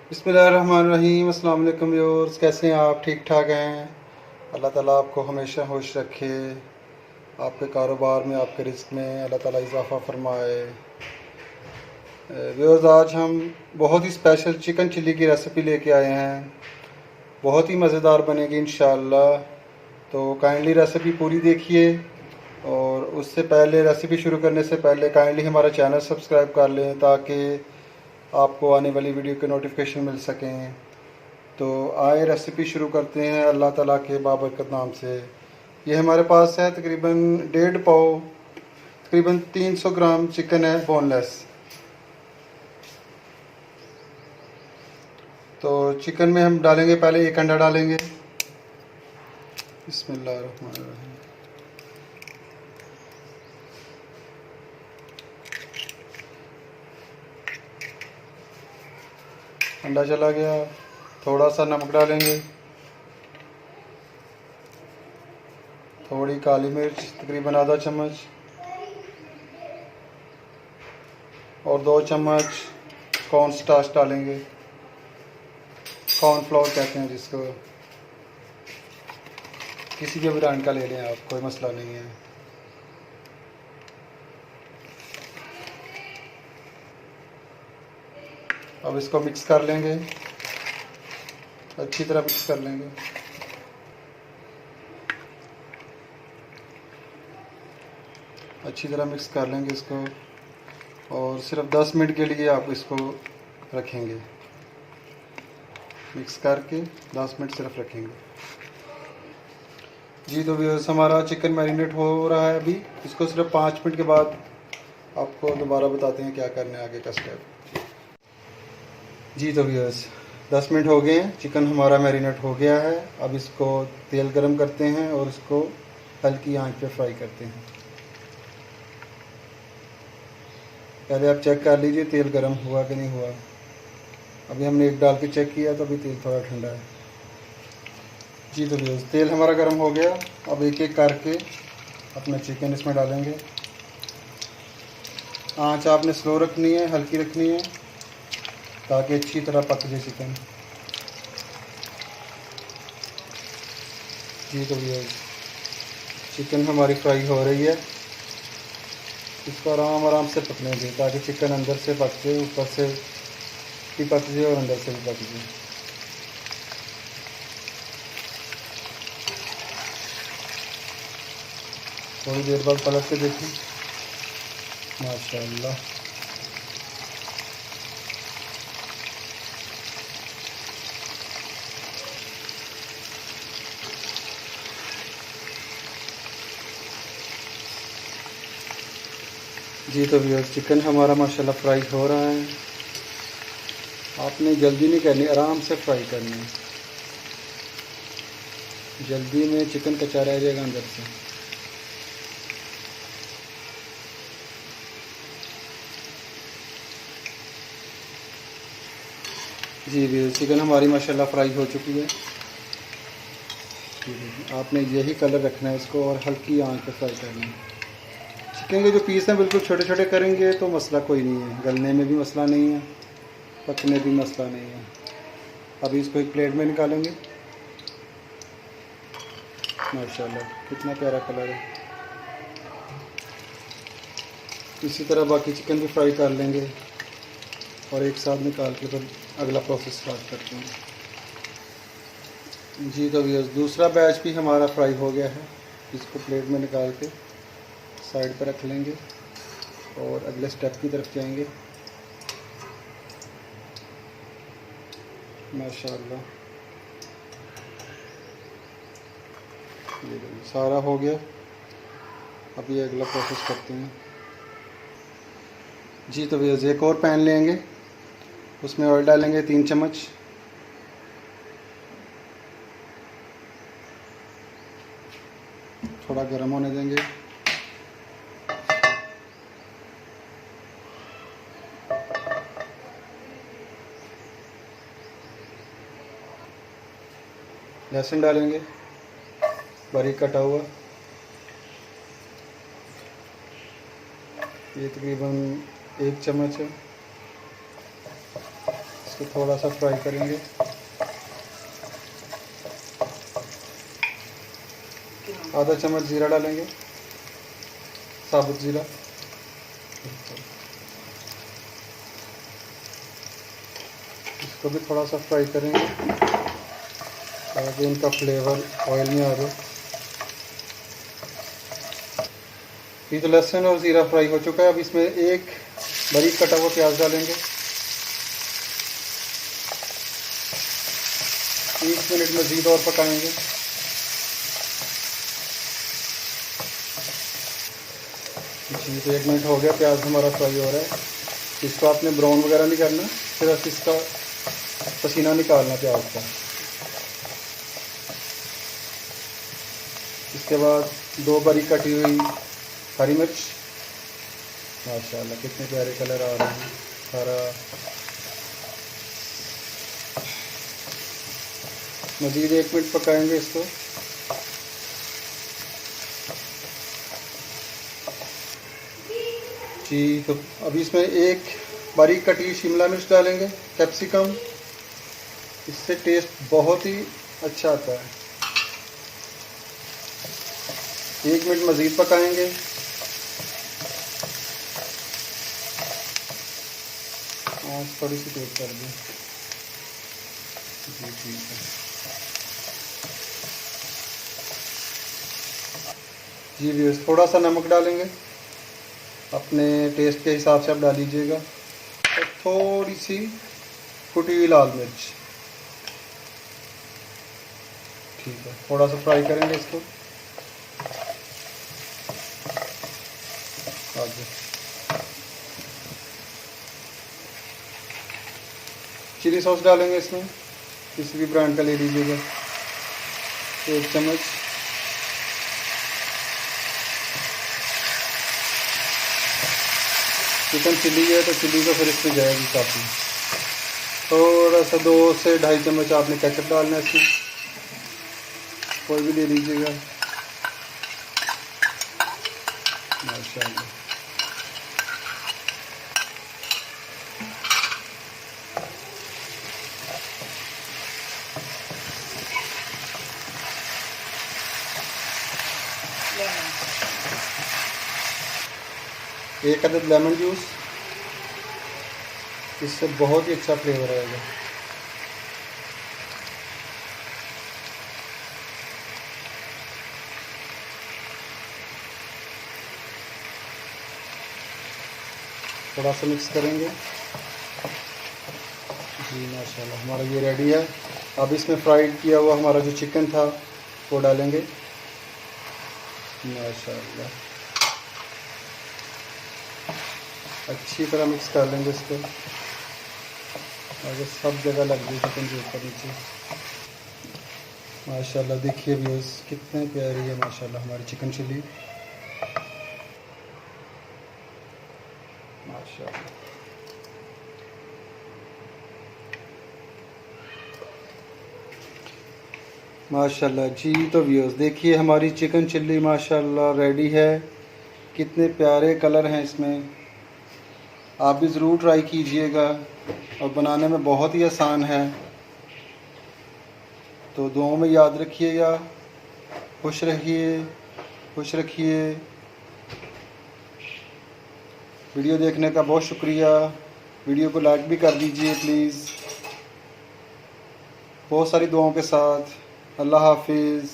बिस्मिल्लाहिर्रहमानिर्रहीम। अस्सलाम वालेकुम व्यूअर्स, कैसे हैं आप? ठीक ठाक हैं? अल्लाह ताला आपको हमेशा खुश रखे, आपके कारोबार में, आपके रिज़्क़ में अल्लाह ताला इजाफ़ा फरमाए। व्यूअर्स, आज हम बहुत ही स्पेशल चिकन चिल्ली की रेसिपी लेके आए हैं। बहुत ही मज़ेदार बनेगी इंशाअल्लाह। तो काइंडली रेसिपी पूरी देखिए, और उससे पहले, रेसिपी शुरू करने से पहले काइंडली हमारा चैनल सब्सक्राइब कर लें ताकि आपको आने वाली वीडियो के नोटिफिकेशन मिल सकें। तो आए रेसिपी शुरू करते हैं अल्लाह ताला के बाबरकत नाम से। ये हमारे पास है तकरीबन 1.5 पाव, तकरीबन 300 ग्राम चिकन है, बोनलेस। तो चिकन में हम डालेंगे, पहले एक अंडा डालेंगे। बिस्मिल्लाहिर्रहमानिर्रहीम। अंडा चला गया। थोड़ा सा नमक डालेंगे, थोड़ी काली मिर्च तकरीबन आधा चम्मच, और 2 चम्मच कॉर्न स्टार्च डालेंगे। कॉर्नफ्लोर कहते हैं जिसको, किसी के भी ब्रांड का ले लें आप, कोई मसला नहीं है। अब इसको मिक्स कर लेंगे, अच्छी तरह मिक्स कर लेंगे। अच्छी तरह मिक्स कर लेंगे इसको, और सिर्फ 10 मिनट के लिए आप इसको रखेंगे। मिक्स करके 10 मिनट सिर्फ रखेंगे। जी, तो व्यूअर्स, हमारा चिकन मैरिनेट हो रहा है अभी। इसको सिर्फ 5 मिनट के बाद आपको दोबारा बताते हैं क्या करना है आगे का स्टेप। जी, तो व्यूअर्स, 10 मिनट हो गए हैं, चिकन हमारा मैरिनेट हो गया है। अब इसको तेल गरम करते हैं और इसको हल्की आंच पे फ्राई करते हैं। पहले आप चेक कर लीजिए तेल गरम हुआ कि नहीं हुआ। अभी हमने एक डाल के चेक किया तो अभी तेल थोड़ा ठंडा है। जी, तो व्यूअर्स, तेल हमारा गर्म हो गया। अब एक एक करके अपना चिकन इसमें डालेंगे। आंच आपने स्लो रखनी है, हल्की रखनी है, ताकि अच्छी तरह पक जाए चिकन। जी, तो व्यूअर्स, चिकन हमारी फ्राई हो रही है। इसको आराम आराम से पकने दें ताकि चिकन अंदर से पक जाए, ऊपर से भी पक जाए और अंदर से भी पक जाए। थोड़ी देर बाद पलट के देखें। माशाल्लाह, जी, तो व्यूअर्स, चिकन हमारा माशाल्लाह फ्राई हो रहा है। आपने जल्दी नहीं करनी, आराम से फ्राई करनी है। जल्दी में चिकन कच्चा रह जाएगा अंदर से। जी व्यूअर्स, चिकन हमारी माशाल्लाह फ्राई हो चुकी है। आपने यही कलर रखना है इसको, और हल्की आंच पर फ्राई करना है। चिकन के जो पीस हैं बिल्कुल छोटे छोटे करेंगे तो मसला कोई नहीं है, गलने में भी मसला नहीं है, पकने भी मसला नहीं है। अभी इसको एक प्लेट में निकालेंगे। माशाल्लाह, कितना प्यारा कलर है। इसी तरह बाकी चिकन भी फ्राई कर लेंगे और एक साथ निकाल के फिर अगला प्रोसेस स्टार्ट करते हैं। जी, तो व्यूअर्स, दूसरा बैच भी हमारा फ्राई हो गया है। इसको प्लेट में निकाल के साइड पर रख लेंगे और अगले स्टेप की तरफ जाएंगे। माशाल्लाह, ये सारा हो गया। अब ये अगला प्रोसेस करते हैं। जी, तो व्यूअर्स, एक और पैन लेंगे, उसमें ऑयल डालेंगे 3 चम्मच। थोड़ा गर्म होने देंगे। लहसुन डालेंगे बारीक कटा हुआ, ये तकरीबन 1 चम्मच है। इसको थोड़ा सा फ्राई करेंगे। आधा चम्मच ज़ीरा डालेंगे, साबुत ज़ीरा। इसको भी थोड़ा सा फ्राई करेंगे ताकि इनका फ्लेवर ऑयल में आ जाए। ये तो लहसुन और ज़ीरा फ्राई हो चुका है। अब इसमें एक बारीक कटा हुआ प्याज डालेंगे। 1 मिनट मज़ीद और पकाएंगे। जी तो 1 मिनट हो गया, प्याज हमारा फ्राई हो रहा है। इसको आपने ब्राउन वगैरह नहीं करना, सिर्फ इसका पसीना निकालना प्याज का। इसके बाद 2 बारीक कटी हुई हरी मिर्च। माशाल्लाह कितने प्यारे कलर आ रहे हैं। हरा मज़ीद 1 मिनट पकाएंगे इसको। जी तो अभी इसमें एक बारीक कटी शिमला मिर्च डालेंगे, कैप्सिकम। इससे टेस्ट बहुत ही अच्छा आता है। 1 मिनट मज़ीद पकाएंगे। आँच थोड़ी सी तेज कर दें। जी ठीक है। जी व्यूअर्स, थोड़ा सा नमक डालेंगे, अपने टेस्ट के हिसाब से आप डाल लीजिएगा। और थोड़ी सी कुटी हुई लाल मिर्च। ठीक है, थोड़ा सा फ्राई करेंगे इसको। आगे चिली सॉस डालेंगे इसमें, किसी भी ब्रांड का ले लीजिएगा, 1 चम्मच। चिकन चिल्ली है तो चिल्ली तो फिर इसमें जाएगी काफ़ी। थोड़ा सा 2 से 2.5 चम्मच आपने केचप डालना है इसमें, कोई भी ले लीजिएगा। माशाल्लाह एक अदद लेमन जूस, इससे बहुत ही अच्छा फ्लेवर आएगा। थोड़ा सा मिक्स करेंगे। जी माशाल्लाह हमारा ये रेडी है। अब इसमें फ्राइड किया हुआ हमारा जो चिकन था वो डालेंगे। माशाल्लाह अच्छी तरह मिक्स कर लेंगे इसको, आगे सब जगह लग गई चिकन के ऊपर नीचे। माशाल्लाह देखिए व्यूअर्स कितने प्यारी है माशाल्लाह हमारी चिकन चिल्ली। माशाल्लाह माशाल्लाह। जी तो व्यूअर्स देखिए हमारी चिकन चिल्ली माशाल्लाह रेडी है। कितने प्यारे कलर हैं इसमें। आप भी ज़रूर ट्राई कीजिएगा और बनाने में बहुत ही आसान है। तो दुआओं में याद रखिएगा। खुश रहिए, खुश रखिए। वीडियो देखने का बहुत शुक्रिया। वीडियो को लाइक भी कर दीजिए प्लीज़। बहुत सारी दुआओं के साथ। अल्लाह हाफिज़।